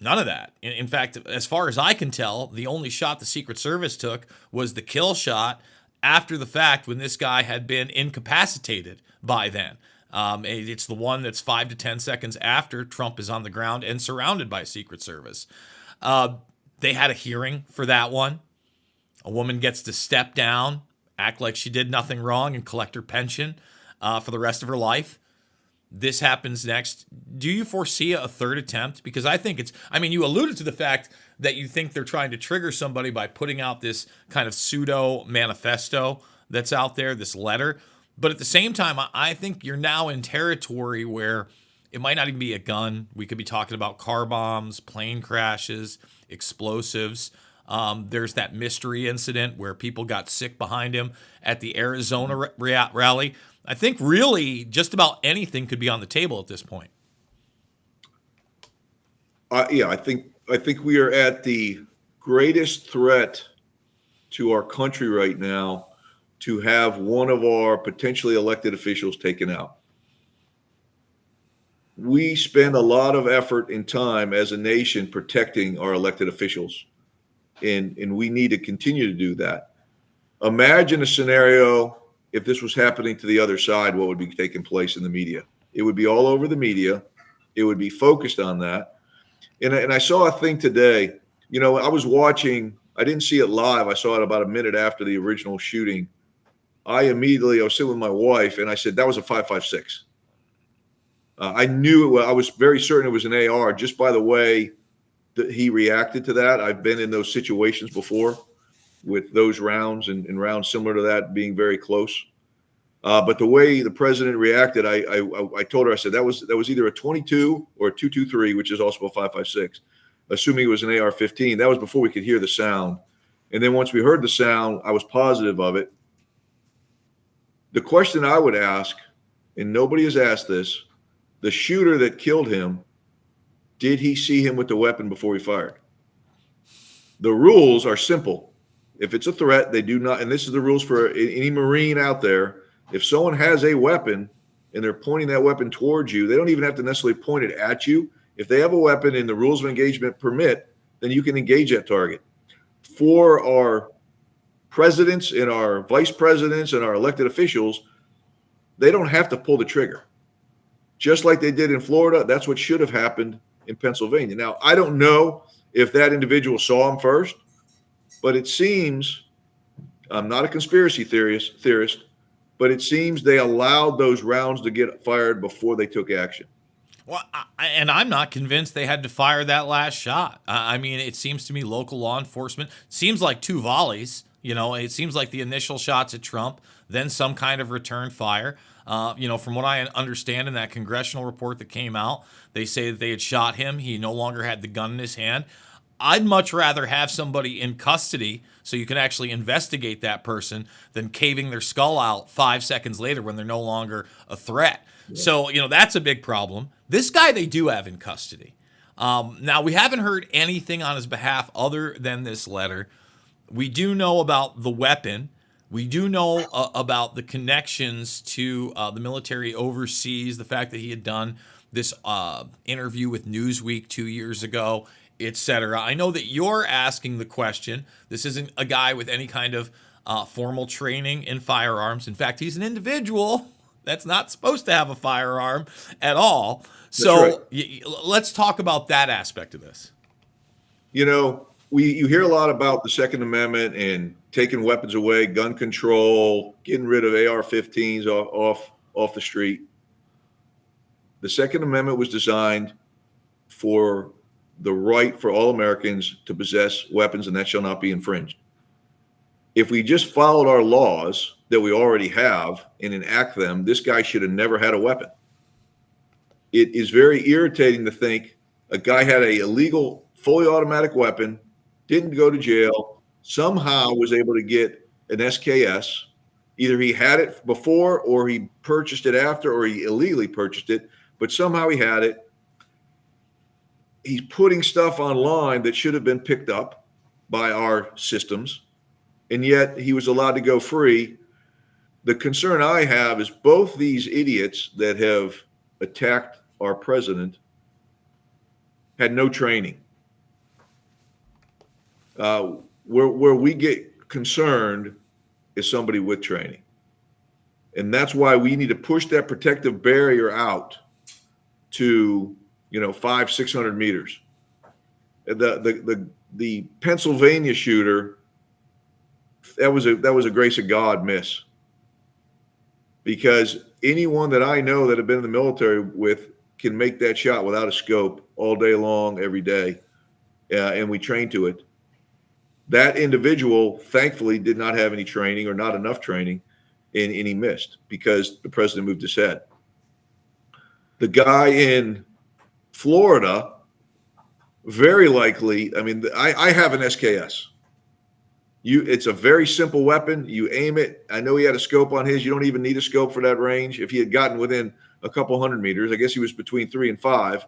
none of that. In fact, as far as I can tell, the only shot the Secret Service took was the kill shot after the fact when this guy had been incapacitated by then. It's the one that's 5 to 10 seconds after Trump is on the ground and surrounded by Secret Service. They had a hearing for that one. A woman gets to step down, act like she did nothing wrong, and collect her pension for the rest of her life. This happens next. Do you foresee a third attempt? Because I think you alluded to the fact that you think they're trying to trigger somebody by putting out this kind of pseudo manifesto that's out there, this letter. But at the same time, I think you're now in territory where it might not even be a gun. We could be talking about car bombs, plane crashes, explosives. There's that mystery incident where people got sick behind him at the Arizona rally. I think really just about anything could be on the table at this point. I think we are at the greatest threat to our country right now to have one of our potentially elected officials taken out. We spend a lot of effort and time as a nation protecting our elected officials, and we need to continue to do that. Imagine a scenario if this was happening to the other side, what would be taking place in the media? It would be all over the media. It would be focused on that. And I saw a thing today. I was watching, I didn't see it live. I saw it about a minute after the original shooting. I was sitting with my wife and I said, that was a 5.56. I knew I was very certain it was an AR just by the way that he reacted to that. I've been in those situations before with those rounds and rounds similar to that being very close. But the way the president reacted, I told her, I said, that was either a 22 or a 223, which is also a 5.56, assuming it was an AR-15. That was before we could hear the sound. And then once we heard the sound, I was positive of it. The question I would ask, and nobody has asked this, the shooter that killed him, did he see him with the weapon before he fired? The rules are simple. If it's a threat, they do not, and this is the rules for any Marine out there. If someone has a weapon and they're pointing that weapon towards you, they don't even have to necessarily point it at you. If they have a weapon and the rules of engagement permit, then you can engage that target. For our presidents and our vice presidents and our elected officials, they don't have to pull the trigger. Just like they did in Florida, that's what should have happened in Pennsylvania. Now, I don't know if that individual saw him first, but it seems, I'm not a conspiracy theorist, but it seems they allowed those rounds to get fired before they took action. Well, and I'm not convinced they had to fire that last shot. I mean, it seems to me local law enforcement, seems like 2 volleys. It seems like the initial shots at Trump, then some kind of return fire. From what I understand in that congressional report that came out, they say that they had shot him. He no longer had the gun in his hand. I'd much rather have somebody in custody so you can actually investigate that person than caving their skull out 5 seconds later when they're no longer a threat. Yeah. So, that's a big problem. This guy they do have in custody. Now, we haven't heard anything on his behalf other than this letter. We do know about the weapon. We do know about the connections to the military overseas, the fact that he had done this interview with Newsweek 2 years ago, etc. I know that you're asking the question. This isn't a guy with any kind of formal training in firearms. In fact, he's an individual that's not supposed to have a firearm at all. So let's talk about that aspect of this. You hear a lot about the Second Amendment and taking weapons away, gun control, getting rid of AR-15s off the street. The Second Amendment was designed for the right for all Americans to possess weapons, and that shall not be infringed. If we just followed our laws that we already have and enact them, this guy should have never had a weapon. It is very irritating to think a guy had a illegal, fully automatic weapon, didn't go to jail, somehow was able to get an SKS, Either he had it before, or he purchased it after, or he illegally purchased it, but somehow he had it. He's putting stuff online that should have been picked up by our systems, and yet he was allowed to go free. The concern I have is both these idiots that have attacked our president had no training. Where we get concerned is somebody with training. And that's why we need to push that protective barrier out to, 500-600 meters. The Pennsylvania shooter, that was a grace of God miss. Because anyone that I know that have been in the military with can make that shot without a scope all day long, every day. And we train to it. That individual, thankfully, did not have any training or not enough training, and he missed because the president moved his head. The guy in Florida, very likely, I have an SKS. It's a very simple weapon. You aim it. I know he had a scope on his. You don't even need a scope for that range. If he had gotten within a couple hundred meters, I guess he was between 3 and 5.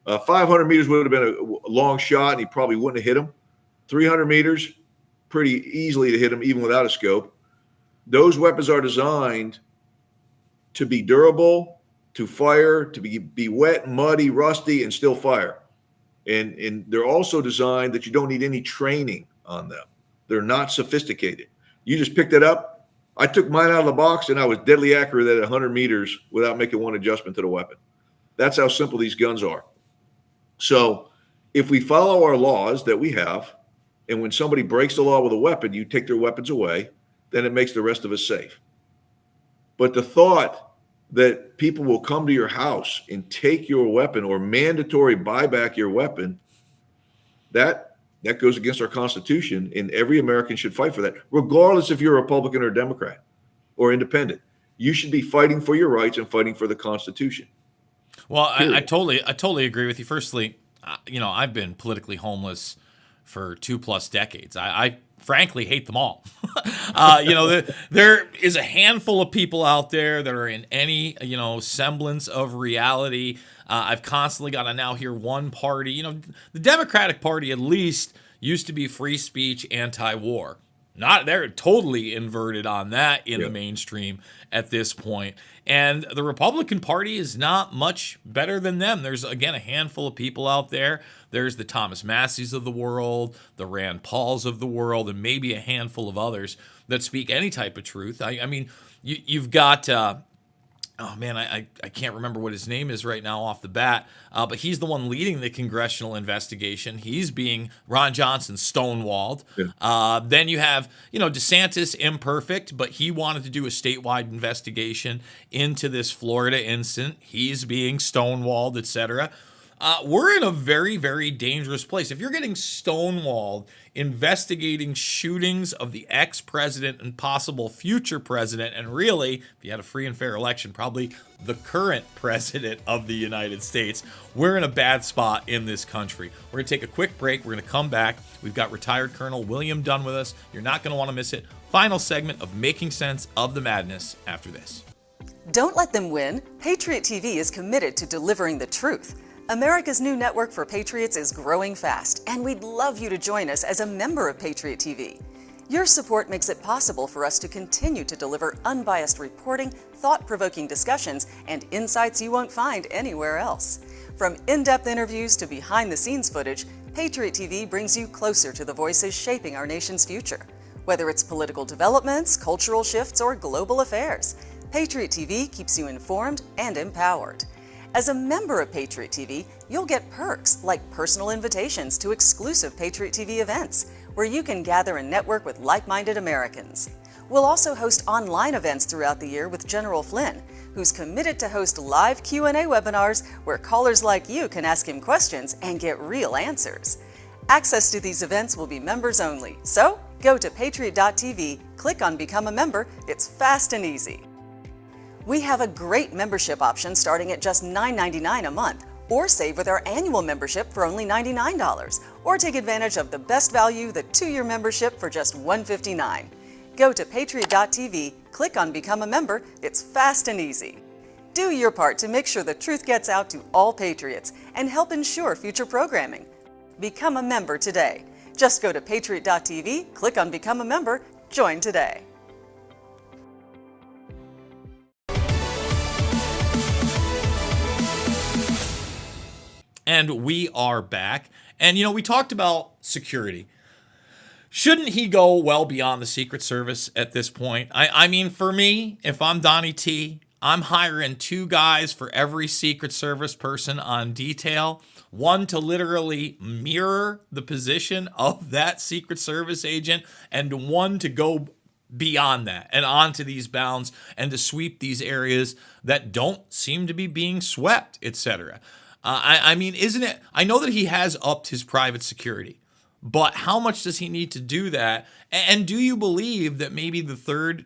500 meters would have been a long shot, and he probably wouldn't have hit him. 300 meters, pretty easily to hit him even without a scope. Those weapons are designed to be durable, to fire, to be wet, muddy, rusty, and still fire. And they're also designed that you don't need any training on them. They're not sophisticated. You just picked it up. I took mine out of the box, and I was deadly accurate at 100 meters without making one adjustment to the weapon. That's how simple these guns are. So if we follow our laws that we have, and when somebody breaks the law with a weapon, you take their weapons away, then it makes the rest of us safe. But the thought that people will come to your house and take your weapon or mandatory buy back your weapon, that goes against our Constitution, and every American should fight for that, regardless if you're a Republican or Democrat or independent. You should be fighting for your rights and fighting for the Constitution. Well, I totally agree with you. Firstly, I've been politically homeless for 2+ decades. I frankly hate them all. There is a handful of people out there that are in any, semblance of reality. I've constantly got to now hear one party. The Democratic Party at least used to be free speech, anti-war. They're totally inverted on that in the mainstream at this point. And the Republican Party is not much better than them. There's, again, a handful of people out there. There's the Thomas Masseys of the world, the Rand Pauls of the world, and maybe a handful of others that speak any type of truth. You've got... I can't remember what his name is right now off the bat, but he's the one leading the congressional investigation. He's being, Ron Johnson, stonewalled. Yeah. Then you have, DeSantis, imperfect, but he wanted to do a statewide investigation into this Florida incident. He's being stonewalled, etc. We're in a very, very dangerous place. If you're getting stonewalled investigating shootings of the ex-president and possible future president, and really, if you had a free and fair election, probably the current president of the United States, we're in a bad spot in this country. We're going to take a quick break. We're going to come back. We've got retired Colonel William Dunn with us. You're not going to want to miss it. Final segment of Making Sense of the Madness after this. Don't let them win. Patriot TV is committed to delivering the truth. America's new network for Patriots is growing fast, and we'd love you to join us as a member of Patriot TV. Your support makes it possible for us to continue to deliver unbiased reporting, thought-provoking discussions, and insights you won't find anywhere else. From in-depth interviews to behind-the-scenes footage, Patriot TV brings you closer to the voices shaping our nation's future. Whether it's political developments, cultural shifts, or global affairs, Patriot TV keeps you informed and empowered. As a member of Patriot TV, you'll get perks like personal invitations to exclusive Patriot TV events, where you can gather and network with like-minded Americans. We'll also host online events throughout the year with General Flynn, who's committed to host live Q&A webinars where callers like you can ask him questions and get real answers. Access to these events will be members only, so go to patriot.tv, click on Become a Member. It's fast and easy. We have a great membership option starting at just $9.99 a month, or save with our annual membership for only $99, or take advantage of the best value, the 2-year membership for just $159. Go to patriot.tv, click on Become a Member. It's fast and easy. Do your part to make sure the truth gets out to all patriots and help ensure future programming. Become a member today. Just go to patriot.tv, click on Become a Member, join today. And we are back. And, we talked about security. Shouldn't he go well beyond the Secret Service at this point? I mean, for me, if I'm Donnie T, I'm hiring 2 guys for every Secret Service person on detail. One to literally mirror the position of that Secret Service agent, and one to go beyond that and onto these bounds and to sweep these areas that don't seem to be being swept, etc. I mean, isn't it? I know that he has upped his private security. But how much does he need to do that? And do you believe that maybe the third,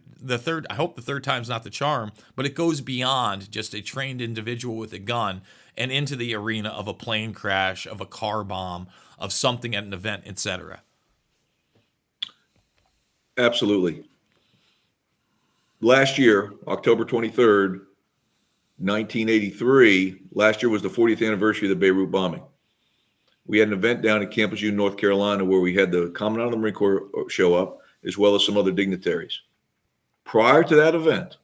I hope the third time's not the charm, but it goes beyond just a trained individual with a gun and into the arena of a plane crash, of a car bomb, of something at an event, etc.? Absolutely. Last year, October 23rd, 1983, last year was the 40th anniversary of the Beirut bombing. We had an event down at Campus Union, North Carolina, where we had the Commandant of the Marine Corps show up, as well as some other dignitaries. Prior to that event,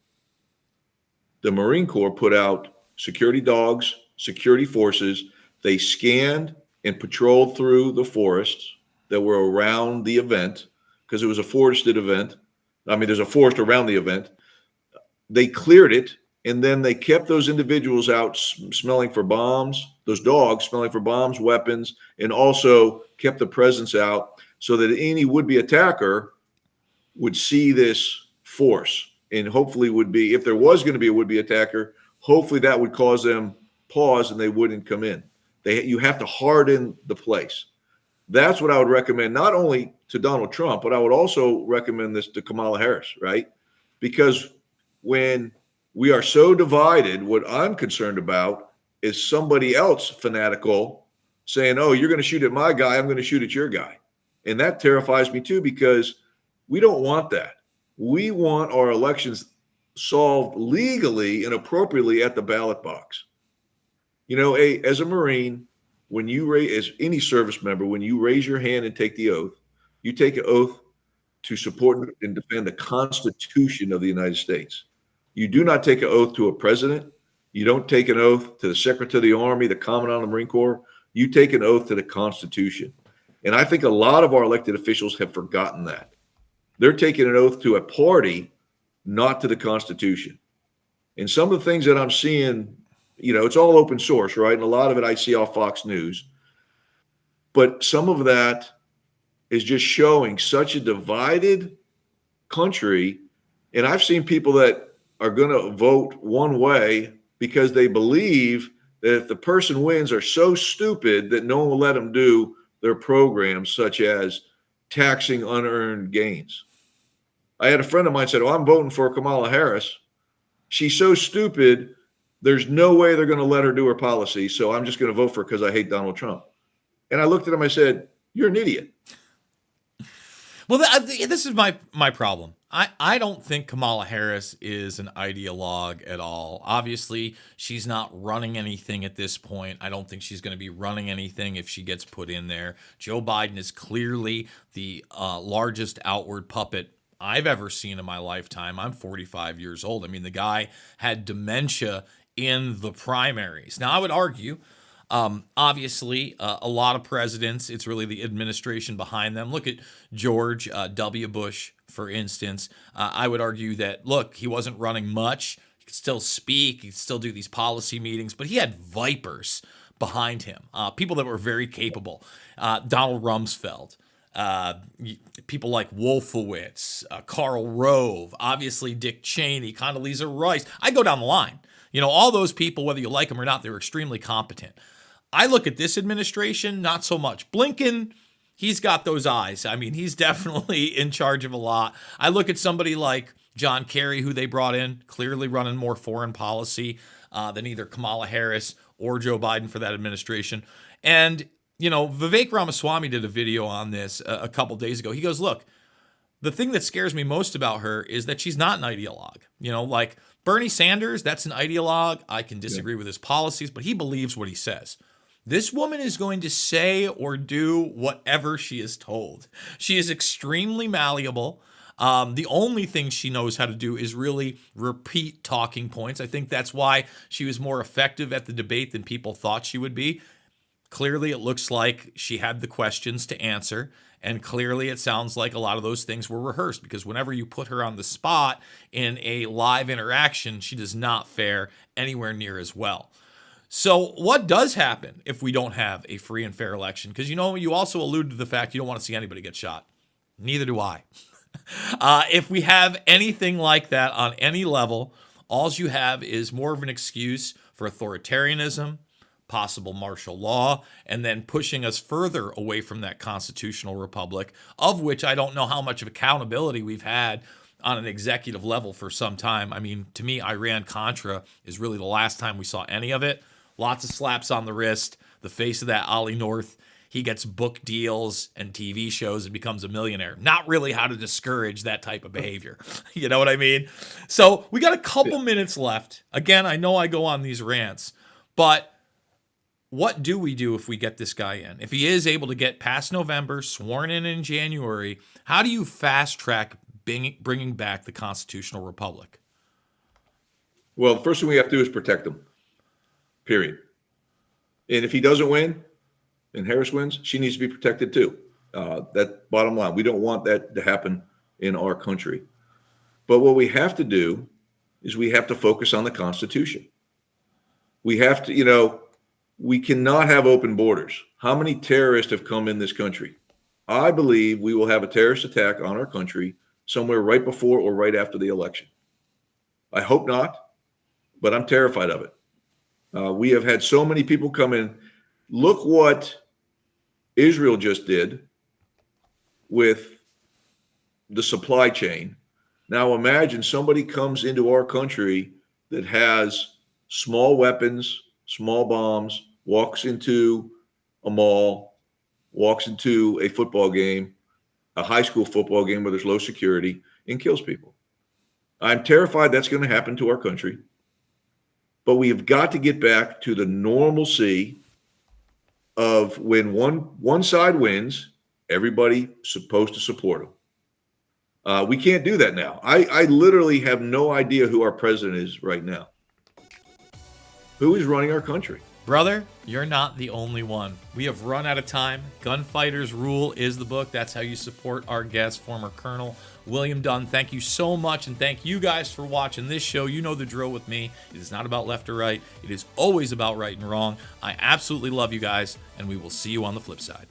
the Marine Corps put out security dogs, security forces. They scanned and patrolled through the forests that were around the event, because it was a forested event. I mean, there's a forest around the event. They cleared it, and then they kept those individuals out smelling for bombs, those dogs smelling for bombs, weapons, and also kept the presence out so that any would-be attacker would see this force and hopefully would be, if there was going to be a would-be attacker, hopefully that would cause them pause and they wouldn't come in. You have to harden the place. That's what I would recommend, not only to Donald Trump, but I would also recommend this to Kamala Harris, right? Because when we are so divided, what I'm concerned about is somebody else fanatical saying, oh, you're going to shoot at my guy, I'm going to shoot at your guy. And that terrifies me too, because we don't want that. We want our elections solved legally and appropriately at the ballot box. As a Marine, when you as any service member, when you raise your hand and take the oath, you take an oath to support and defend the Constitution of the United States. You do not take an oath to a president. You don't take an oath to the Secretary of the Army, the Commandant of the Marine Corps. You take an oath to the Constitution. And I think a lot of our elected officials have forgotten that. They're taking an oath to a party, not to the Constitution. And some of the things that I'm seeing, it's all open source, right? And a lot of it I see off Fox News. But some of that is just showing such a divided country. And I've seen people that are going to vote one way because they believe that if the person wins are so stupid that no one will let them do their programs, such as taxing unearned gains. I had a friend of mine said, oh, I'm voting for Kamala Harris. She's so stupid, there's no way they're going to let her do her policy, so I'm just going to vote for her because I hate Donald Trump. And I looked at him, I said, you're an idiot. Well, this is my problem. I don't think Kamala Harris is an ideologue at all. Obviously, she's not running anything at this point. I don't think she's going to be running anything if she gets put in there. Joe Biden is clearly the largest outward puppet I've ever seen in my lifetime. I'm 45 years old. I mean, the guy had dementia in the primaries. Now, I would argue, obviously, a lot of presidents, it's really the administration behind them. Look at George W. Bush, for instance. I would argue that, look, he wasn't running much. He could still speak. He could still do these policy meetings, but he had vipers behind him, people that were very capable. Donald Rumsfeld, people like Wolfowitz, Karl Rove, obviously Dick Cheney, Condoleezza Rice. I go down the line. All those people, whether you like them or not, they were extremely competent. I look at this administration, not so much. Blinken, he's got those eyes. I mean, he's definitely in charge of a lot. I look at somebody like John Kerry, who they brought in, clearly running more foreign policy than either Kamala Harris or Joe Biden for that administration. And, Vivek Ramaswamy did a video on this a couple days ago. He goes, look, the thing that scares me most about her is that she's not an ideologue. You know, like Bernie Sanders, that's an ideologue. I can disagree with his policies, but he believes what he says. This woman is going to say or do whatever she is told. She is extremely malleable. The only thing she knows how to do is really repeat talking points. I think that's why she was more effective at the debate than people thought she would be. Clearly, it looks like she had the questions to answer. And clearly, it sounds like a lot of those things were rehearsed, because whenever you put her on the spot in a live interaction, she does not fare anywhere near as well. So what does happen if we don't have a free and fair election? Because, you also alluded to the fact you don't want to see anybody get shot. Neither do I. If we have anything like that on any level, all you have is more of an excuse for authoritarianism, possible martial law, and then pushing us further away from that constitutional republic, of which I don't know how much of accountability we've had on an executive level for some time. I mean, to me, Iran-Contra is really the last time we saw any of it. Lots of slaps on the wrist, the face of that Ollie North. He gets book deals and TV shows and becomes a millionaire. Not really how to discourage that type of behavior. You know what I mean? So we got a couple minutes left. Again, I know I go on these rants, but what do we do if we get this guy in? If he is able to get past November, sworn in January, how do you fast track bringing back the constitutional republic? Well, the first thing we have to do is protect him. Period. And if he doesn't win and Harris wins, she needs to be protected too. That bottom line. We don't want that to happen in our country. But what we have to do is we have to focus on the Constitution. We have to, we cannot have open borders. How many terrorists have come in this country? I believe we will have a terrorist attack on our country somewhere right before or right after the election. I hope not, but I'm terrified of it. We have had so many people come in. Look what Israel just did with the supply chain. Now imagine somebody comes into our country that has small weapons, small bombs, walks into a mall, walks into a football game, a high school football game where there's low security, and kills people. I'm terrified that's going to happen to our country. But we have got to get back to the normalcy of when one side wins, everybody's supposed to support them. We can't do that now. I literally have no idea who our president is right now. Who is running our country? Brother, you're not the only one. We have run out of time. Gunfighters Rule is the book. That's how you support our guest, former Colonel William Dunn. Thank you so much, and thank you guys for watching this show. You know the drill with me. It is not about left or right. It is always about right and wrong. I absolutely love you guys, and we will see you on the flip side.